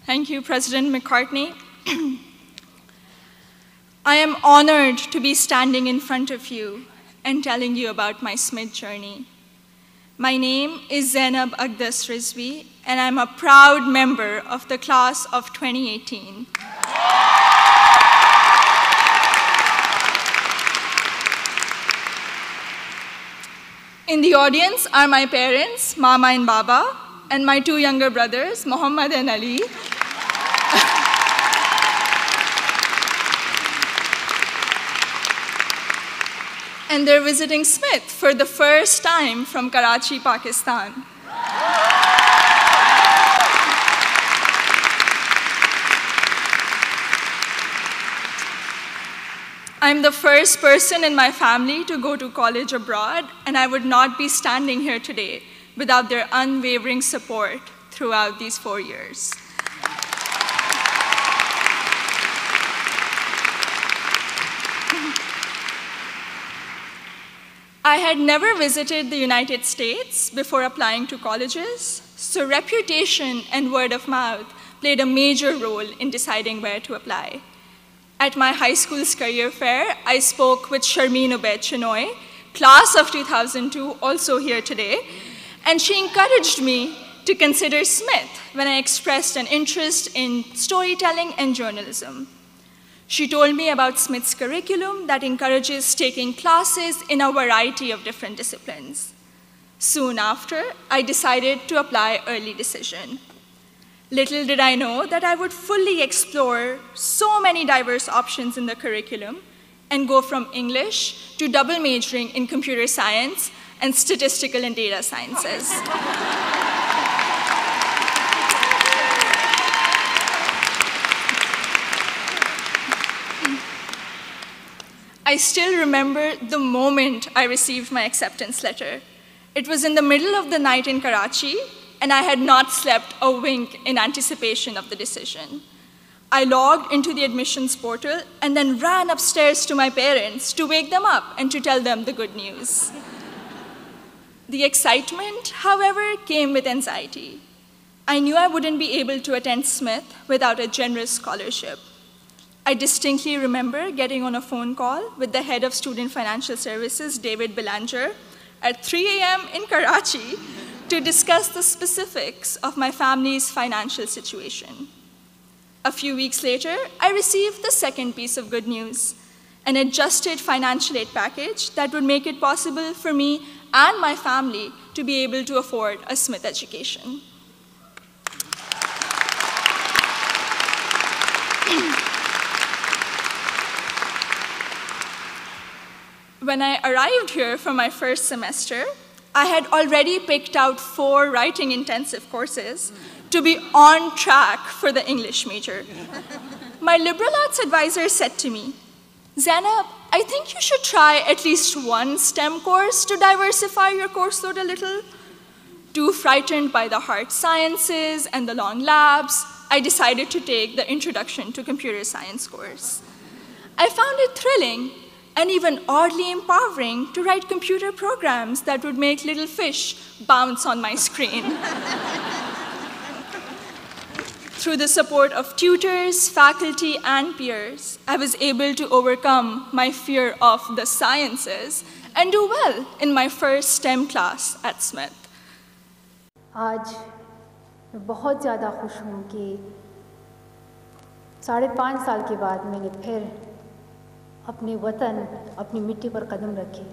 Thank you, President McCartney. I am honored to be standing in front of you and telling you about my Smith journey. My name is Zainab Aqdas Rizvi, and I'm a proud member of the class of 2018. In the audience are my parents, Mama and Baba, and my two younger brothers, Muhammad and Ali. And they're visiting Smith for the first time from Karachi, Pakistan. I'm the first person in my family to go to college abroad, and I would not be standing here today without their unwavering support throughout these 4 years. I had never visited the United States before applying to colleges, so reputation and word of mouth played a major role in deciding where to apply. At my high school's career fair, I spoke with Sharmeen Ubaid Chinoy, class of 2002, also here today, and she encouraged me to consider Smith when I expressed an interest in storytelling and journalism. She told me about Smith's curriculum that encourages taking classes in a variety of different disciplines. Soon after, I decided to apply early decision. Little did I know that I would fully explore so many diverse options in the curriculum and go from English to double majoring in computer science and statistical and data sciences. I still remember the moment I received my acceptance letter. It was in the middle of the night in Karachi, and I had not slept a wink in anticipation of the decision. I logged into the admissions portal and then ran upstairs to my parents to wake them up and to tell them the good news. The excitement, however, came with anxiety. I knew I wouldn't be able to attend Smith without a generous scholarship. I distinctly remember getting on a phone call with the head of Student Financial Services, David Belanger, at 3 a.m. in Karachi to discuss the specifics of my family's financial situation. A few weeks later, I received the second piece of good news, an adjusted financial aid package that would make it possible for me and my family to be able to afford a Smith education. When I arrived here for my first semester, I had already picked out 4 writing-intensive courses to be on track for the English major. My liberal arts advisor said to me, "Zainab, I think you should try at least one STEM course to diversify your course load a little." Too frightened by the hard sciences and the long labs, I decided to take the Introduction to Computer Science course. I found it thrilling and even oddly empowering to write computer programs that would make little fish bounce on my screen. Through the support of tutors, faculty, and peers, I was able to overcome my fear of the sciences and do well in my first STEM class at Smith. आज मैं बहुत ज़्यादा खुश हूँ कि 5.5 साल के बाद मैंने फिर अपने वतन, अपनी मिट्टी पर कदम रखे।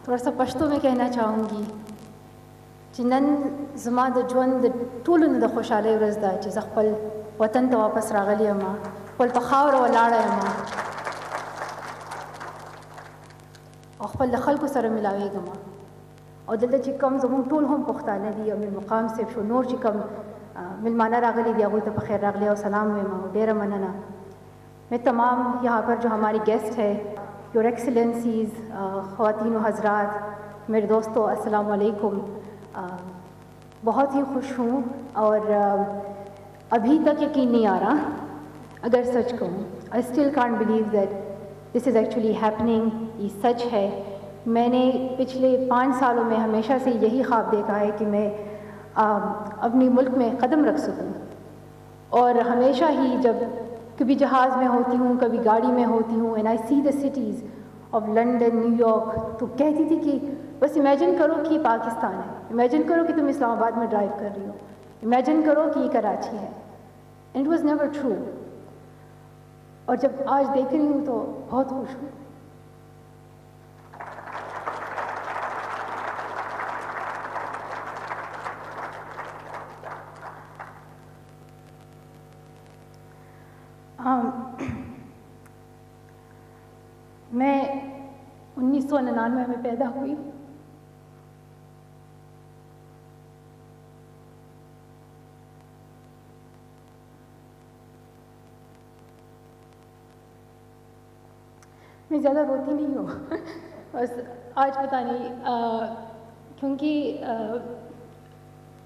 थोड़ा सा पश्तो में कहना चाहूँगी कि नन ज़मा द ژوند د ټولو نه د خوشحالۍ ورځ ده چې زه خپل وطن ته واپس راغلی یم، خپل په خاوره ولاړه یم او خپل د خلکو سره ملاویږم او دلته چې کوم زموږ ټول هم پښتانه دي او من مقام صاحب شو نور چې کوم ملمانہ راغلی دی هغوی ته په خیر راغلی او سلام وایم او ډیره مننه. میں تمام یہاں پر جو ہماری گیسٹ ہے، یور ایکسلنسیز، خواتین و حضرات، میرے دوستو، السلام علیکم. بہت ہی خوش ہوں اور ابھی تک یقین نہیں آ رہا اگر سچ کہوں. I still can't believe that this is actually happening. یہ سچ ہے मैंने पिछले 5 सालों में हमेशा से यही ख्वाब देखा है कि मैं अपनी मुल्क में कदम रख सकूं। और हमेशा ही जब कभी जहाज़ में होती हूँ, कभी गाड़ी में होती हूँ, and I see the cities of London, New York, तो कहती थी कि बस इमेजिन करो कि ये पाकिस्तान है, इमेजिन करो कि तुम इस्लामाबाद में ड्राइव कर रही हो, इमेजिन करो कि ये कराची है। And it was never true. और जब आज देख रही हूँ तो बहुत खुश हूँ। मैं 1999 में पैदा हुई। मैं ज़्यादा रोती नहीं हूँ बस आज पता नहीं क्योंकि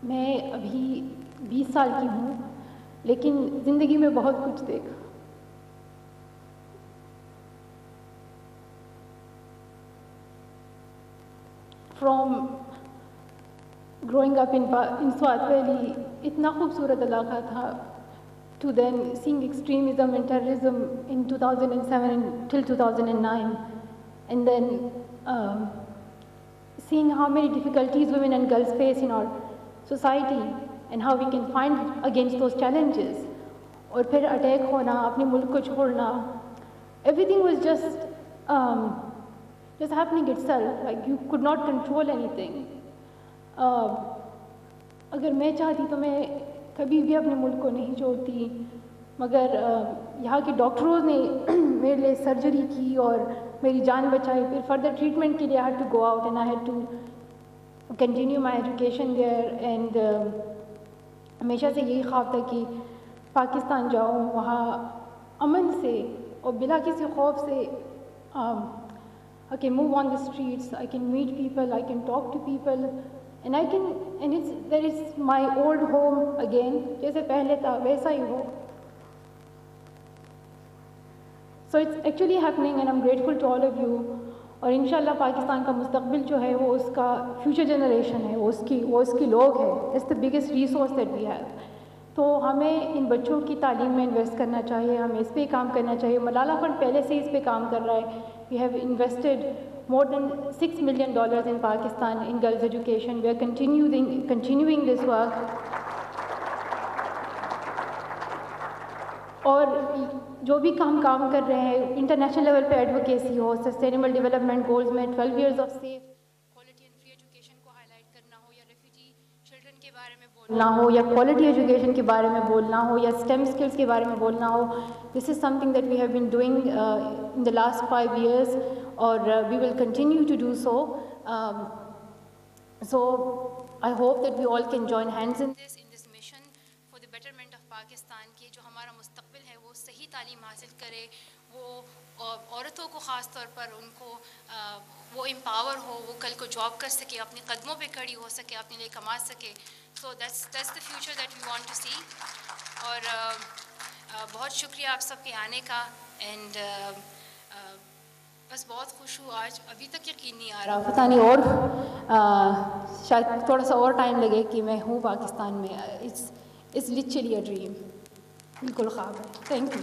मैं अभी 20 साल की हूँ, लेकिन ज़िंदगी में बहुत कुछ देखा। From growing up in Swat valley, इतना खूबसूरत इलाका था, to then seeing extremism and terrorism in 2007 till 2009, and then seeing how many difficulties women and girls face in our society and how we can find against those challenges. और फिर attack होना, अपने मुल्क को छोड़ना, everything was just happening itself, like you could not control anything. अगर मैं चाहती तो मैं कभी भी अपने मुल्क को नहीं छोड़ती, मगर यहाँ के डॉक्टरों ने मेरे लिए सर्जरी की और मेरी जान बचाई। फिर फर्दर ट्रीटमेंट के लिए I had to go out and I had to continue my education there. And हमेशा से यही ख्वाब था कि पाकिस्तान जाऊँ, वहाँ अमन से और बिना किसी खौफ से I can move on the streets, I can meet people, I can talk to people, and I can, and there is my old home again, जैसे पहले था वैसा ही हो। So it's actually happening and I'm grateful to all of you। और इंशाल्लाह पाकिस्तान का मुस्तकबिल जो है वो उसका फ्यूचर जनरेशन है, वो उसकी लोग है। It's the biggest resource that we have। तो हमें इन बच्चों की तालीम में इन्वेस्ट करना चाहिए, हमें इस पे काम करना चाहिए। मलाला फंड पहले से इस पे काम कर रहा है। We have invested more than $6 million in Pakistan in girls' education. We are continuing this work. और जो भी काम कर रहे हैं, इंटरनेशनल लेवल पे एडवोकेसी हो, सस्टेनेबल डेवलपमेंट गोल्स में 12 years of safe quality and free education को हाईलाइट करना हो, या रेफ्यूजी चिल्ड्रन के बारे में बोलना हो, या क्वालिटी एजुकेशन के बारे में बोलना हो, या स्टेम स्किल्स के बारे में बोलना हो, this is something that we have been doing in the last 5 years, or we will continue to do so. So I hope that we all can join hands in this mission for the betterment of Pakistan, कि जो हमारा मुस्तकबिल है वो सही तालीम हासिल करे, वो औरतों को ख़ास तौर पर उनको वो एम्पावर हो, वो कल को जॉब कर सके, अपने कदमों पे खड़ी हो सके, अपने लिए कमा सके। So that's the future that we want to see। और बहुत शुक्रिया आप सबके आने का। एंड बस बहुत खुश हूँ आज, अभी तक यकीन नहीं आ रहा, पता नहीं और शायद थोड़ा सा और टाइम लगे कि मैं हूँ पाकिस्तान में। इट्स लिटरली अ ड्रीम, बिल्कुल ख्वाब है। Thank you.